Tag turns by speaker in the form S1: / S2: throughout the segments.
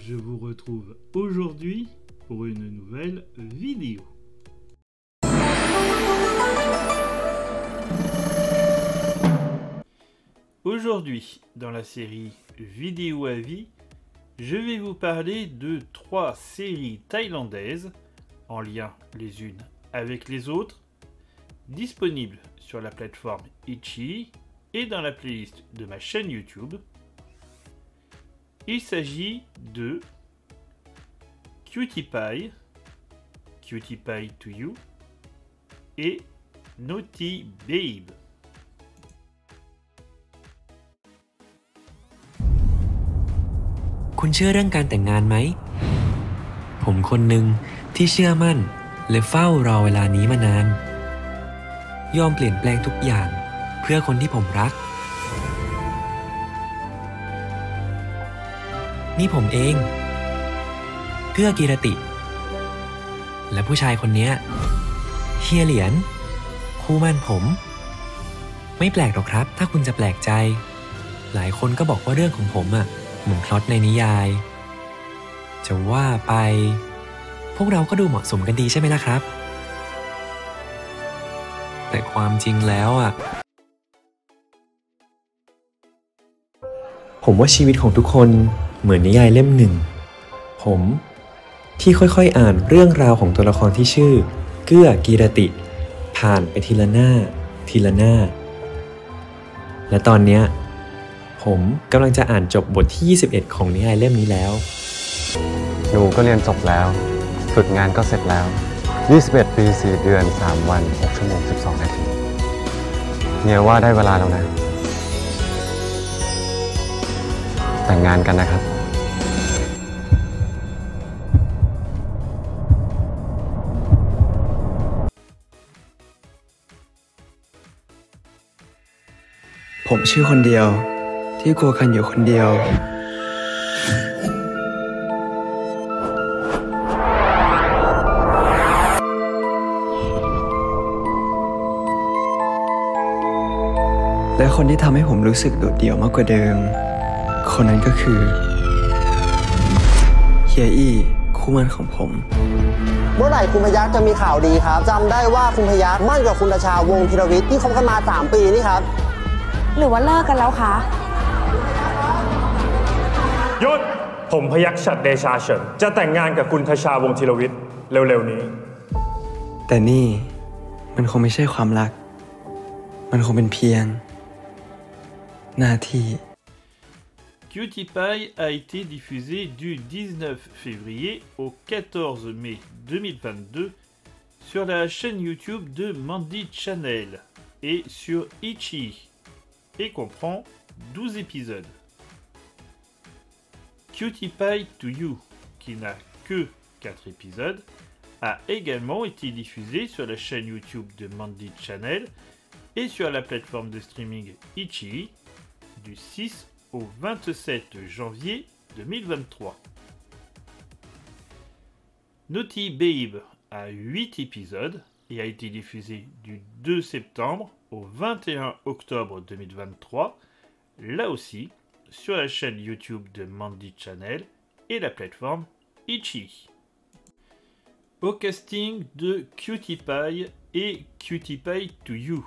S1: je vous retrouve aujourd'hui pour une nouvelle vidéo. Aujourd'hui, dans la série Vidéo à vie, je vais vous parler de 3 séries thaïlandaises, en lien les unes avec les autres, disponibles sur la plateforme Ichi et dans la playlist de ma chaîne YouTube. Il s'agit de Cutie Pie, Cutie Pie to You et Naughty Babe.
S2: คุณเชื่อเรื่องการแต่งงานไหมผมคนหนึ่งที่เชื่อมั่นและเฝ้ารอเวลานี้มานานยอมเปลี่ยนแปลงทุกอย่างเพื่อคนที่ผมรักนี่ผมเองเกื้อกีรติและผู้ชายคนนี้เฮียเหรียญคู่มั่นผมไม่แปลกหรอกครับถ้าคุณจะแปลกใจหลายคนก็บอกว่าเรื่องของผมเหมือนพล็อตในนิยายจะว่าไปพวกเราก็ดูเหมาะสมกันดีใช่ไหมล่ะครับแต่ความจริงแล้วผมว่าชีวิตของทุกคนเหมือนนิยายเล่มหนึ่งผมที่ค่อยๆอ่านเรื่องราวของตัวละครที่ชื่อเกื้อกีรติผ่านไปทีละหน้าทีละหน้าและตอนเนี้ยผมกำลังจะอ่านจบบทที่21ของนิยายเล่มนี้แล้ว
S3: หนูก็เรียนจบแล้วฝึกงานก็เสร็จแล้ว21 ปี 4 เดือน 3 วัน 6 ชั่วโมง 12 นาทีเนี่ยว่าได้เวลาแล้วนะแต่งงานกันนะครับ
S4: ผมชื่อคนเดียวที่กลัวกันอยู่คนเดียวและคนที่ทำให้ผมรู้สึกโดดเดี่ยวมากกว่าเดิมคนนั้นก็คือเฮียอี้คู่มั่นของผม
S5: เมื่อไหร่คุณพยัคฆ์จะมีข่าวดีครับจำได้ว่าคุณพยัคฆ์มั่นกับคุณราชาวงศ์ธีรวิทย์ที่คบกันมา3 ปีนี่ครับ
S6: หรือว่าเลิกกันแล้วคะ
S7: หยุดผมพยัคฆ์ฉัตรเดชาเฉินจะแต่งงานกับคุณทชาวงศ์ธีรวิทย์เร็วๆนี้
S4: แต่นี่มันคงไม่ใช่ความรักมันคงเป็นเพียงหน้าที่
S1: Cutie Pie a été diffusé du 19 février au 14 mai 2022 sur la chaîne YouTube de Mandy Channel et sur Ichi et comprend 12 épisodes. Cutie Pie to You, qui n'a que 4 épisodes, a également été diffusé sur la chaîne YouTube de Mandy Channel et sur la plateforme de streaming Ichi du 6 au 27 janvier 2023. Naughty Babe a 8 épisodes et a été diffusé du 2 septembre au 21 octobre 2023, là aussi sur la chaîne YouTube de Mandy Channel et la plateforme Ichi. Au casting de Cutie Pie et Cutie Pie to You.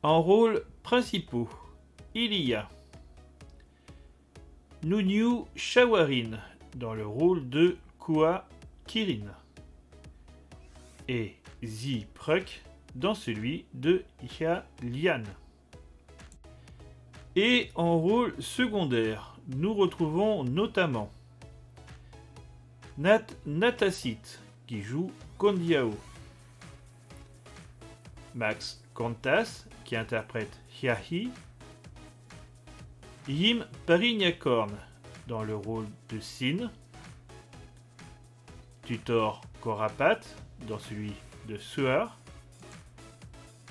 S1: En rôles principaux, il y a Nunyu Chawarin dans le rôle de Kua Kirin et Zi Pruk dans celui de Hia Lian. Et en rôle secondaire, nous retrouvons notamment Nat Natasit qui joue Kondiao, Max Kantas qui interprète Hyahi, Yim Parignakorn dans le rôle de Sin, Tutor Korapat dans celui de Suar,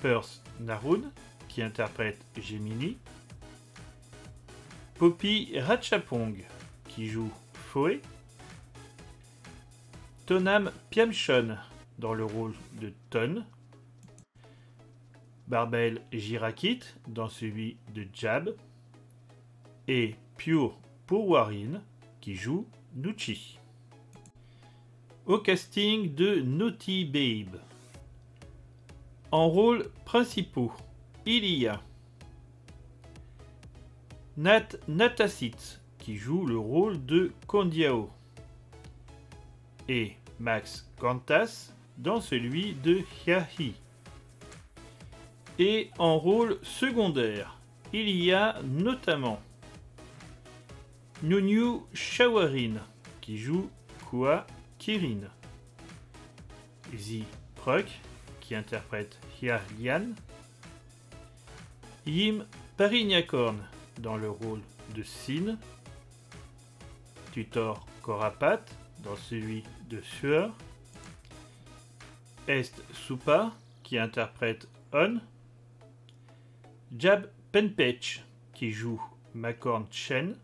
S1: Perth Narun qui interprète Gemini, Poppy Ratchapong qui joue Phoé, Tonam Piamchon dans le rôle de Ton, Barbel Girakit dans celui de Jab, et Pure Pourwarin qui joue Nuchi. Au casting de Naughty Babe. En rôles principaux, il y a Nat Natasit, qui joue le rôle de Kondiao, et Max Kantas dans celui de Hyahi. Et en rôle secondaire, il y a notamment Nunyu Shawarin, qui joue Kua Kirin, Zi Pruk, qui interprète Hyalian, Yim Parignacorn dans le rôle de Sin, Tutor Korapat dans celui de Sueur, Est Supa qui interprète On, Jab Penpech qui joue Macorn Chen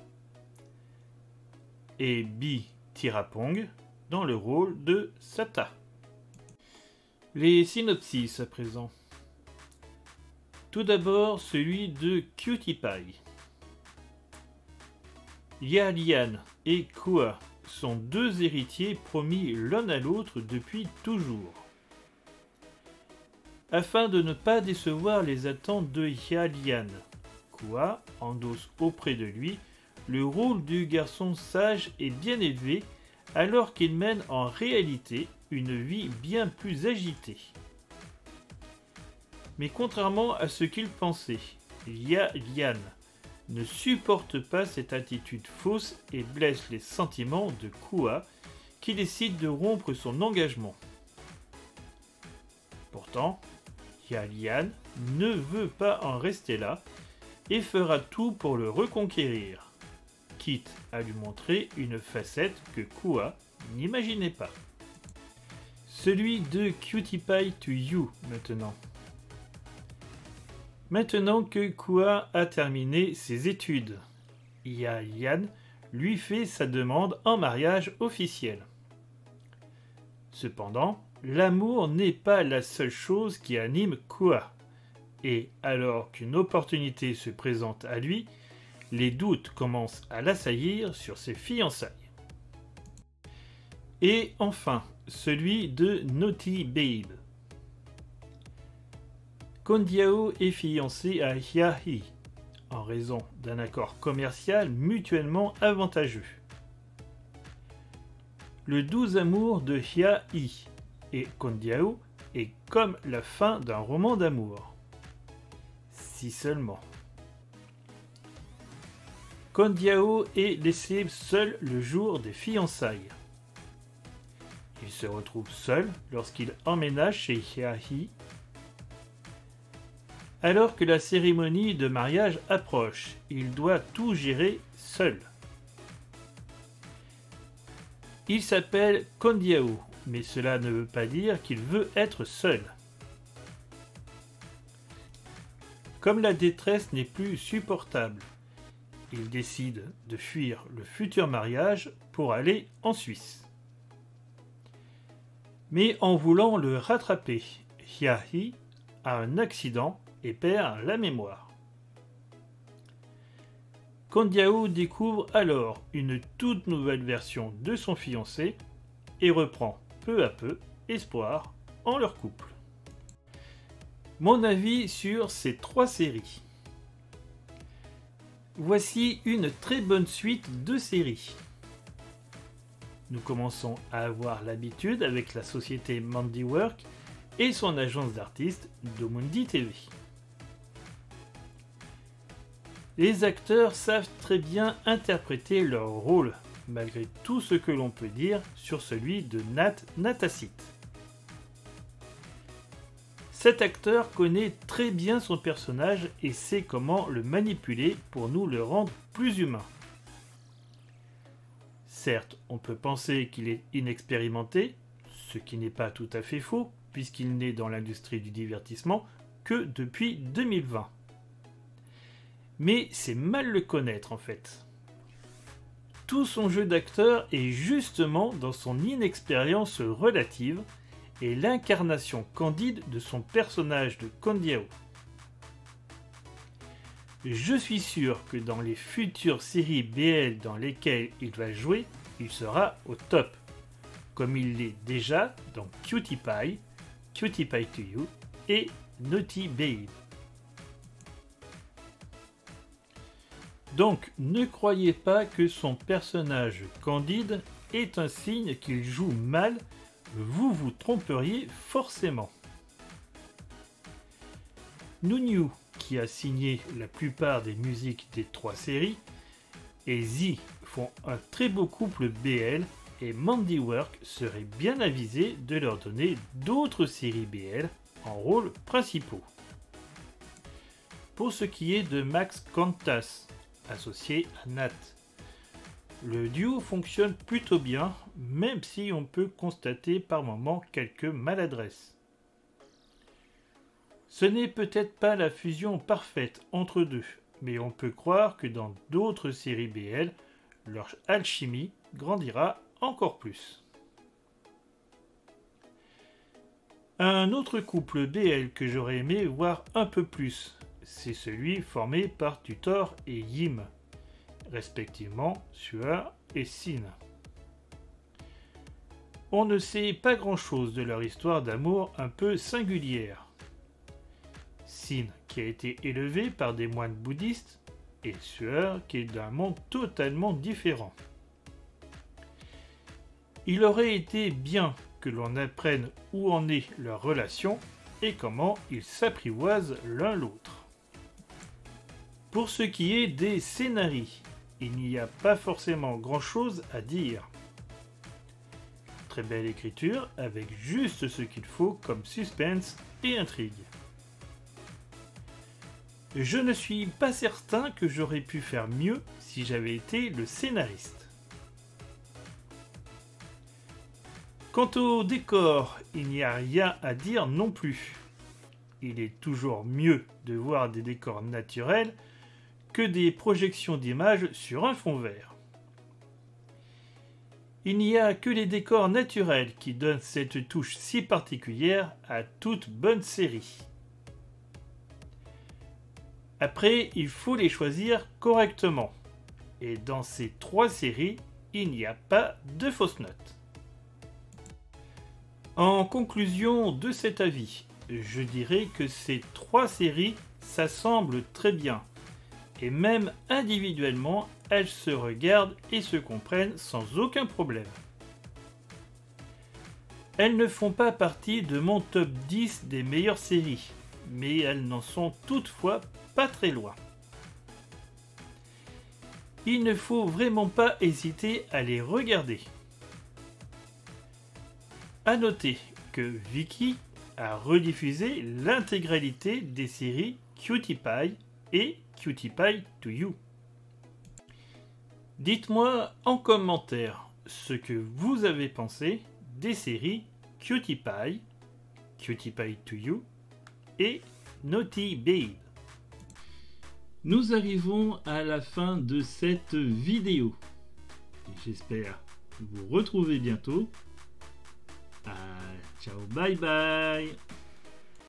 S1: et Bi Tirapong dans le rôle de Sata. Les synopsis à présent. Tout d'abord celui de Cutie Pie. Hyalian et Kua sont deux héritiers promis l'un à l'autre depuis toujours. Afin de ne pas décevoir les attentes de Hyalian, Kua endosse auprès de lui le rôle du garçon sage et bien élevé alors qu'il mène en réalité une vie bien plus agitée. Mais contrairement à ce qu'il pensait, Hyalian ne supporte pas cette attitude fausse et blesse les sentiments de Kua qui décide de rompre son engagement. Pourtant, Hyalian ne veut pas en rester là et fera tout pour le reconquérir, quitte à lui montrer une facette que Kua n'imaginait pas. Celui de Cutie Pie to You maintenant. Maintenant que Kua a terminé ses études, Hyalian lui fait sa demande en mariage officiel. Cependant, l'amour n'est pas la seule chose qui anime Kua, et alors qu'une opportunité se présente à lui, les doutes commencent à l'assaillir sur ses fiançailles. Et enfin, celui de Naughty Babe. Kondiao est fiancé à Hyahi, en raison d'un accord commercial mutuellement avantageux. Le doux amour de Hyahi et Kondiao est comme la fin d'un roman d'amour. Si seulement. Kondiao est laissé seul le jour des fiançailles. Il se retrouve seul lorsqu'il emménage chez Hyahi. Alors que la cérémonie de mariage approche, il doit tout gérer seul. Il s'appelle Kondiao, mais cela ne veut pas dire qu'il veut être seul. Comme la détresse n'est plus supportable, il décide de fuir le futur mariage pour aller en Suisse. Mais en voulant le rattraper, Hyahi a un accident et perd la mémoire. Kondiao découvre alors une toute nouvelle version de son fiancé et reprend peu à peu espoir en leur couple. Mon avis sur ces trois séries. Voici une très bonne suite de séries. Nous commençons à avoir l'habitude avec la société Mandiwork et son agence d'artistes Domundi TV. Les acteurs savent très bien interpréter leur rôle, malgré tout ce que l'on peut dire sur celui de Nat Natasit. Cet acteur connaît très bien son personnage et sait comment le manipuler pour nous le rendre plus humain. Certes, on peut penser qu'il est inexpérimenté, ce qui n'est pas tout à fait faux, puisqu'il n'est dans l'industrie du divertissement que depuis 2020. Mais c'est mal le connaître en fait. Tout son jeu d'acteur est justement dans son inexpérience relative et l'incarnation candide de son personnage de Kondiao. Je suis sûr que dans les futures séries BL dans lesquelles il va jouer, il sera au top, comme il l'est déjà dans Cutie Pie, Cutie Pie to You et Naughty Babe. Donc ne croyez pas que son personnage candide est un signe qu'il joue mal, vous vous tromperiez forcément. Nunyu, qui a signé la plupart des musiques des 3 séries, et Z font un très beau couple BL, et Mandiwork serait bien avisé de leur donner d'autres séries BL en rôles principaux. Pour ce qui est de Max Kantas, associé à Nat, le duo fonctionne plutôt bien, même si on peut constater par moments quelques maladresses. Ce n'est peut-être pas la fusion parfaite entre deux, mais on peut croire que dans d'autres séries BL, leur alchimie grandira encore plus. Un autre couple BL que j'aurais aimé voir un peu plus, c'est celui formé par Tutor et Yim, respectivement Sueur et Sin. On ne sait pas grand-chose de leur histoire d'amour un peu singulière. Sin qui a été élevé par des moines bouddhistes et Sueur qui est d'un monde totalement différent. Il aurait été bien que l'on apprenne où en est leur relation et comment ils s'apprivoisent l'un l'autre. Pour ce qui est des scénarios, il n'y a pas forcément grand-chose à dire. Très belle écriture avec juste ce qu'il faut comme suspense et intrigue. Je ne suis pas certain que j'aurais pu faire mieux si j'avais été le scénariste. Quant au décor, il n'y a rien à dire non plus. Il est toujours mieux de voir des décors naturels que des projections d'images sur un fond vert. Il n'y a que les décors naturels qui donnent cette touche si particulière à toute bonne série. Après, il faut les choisir correctement. Et dans ces 3 séries, il n'y a pas de fausses notes. En conclusion de cet avis, je dirais que ces 3 séries s'assemblent très bien. Et même individuellement, elles se regardent et se comprennent sans aucun problème. Elles ne font pas partie de mon top 10 des meilleures séries, mais elles n'en sont toutefois pas très loin. Il ne faut vraiment pas hésiter à les regarder. A noter que Viki a rediffusé l'intégralité des séries Cutie Pie et Cutie Pie to You. Dites-moi en commentaire ce que vous avez pensé des séries Cutie Pie, Cutie Pie to You et Naughty Babe. Nous arrivons à la fin de cette vidéo. J'espère vous retrouver bientôt. Ciao, bye bye.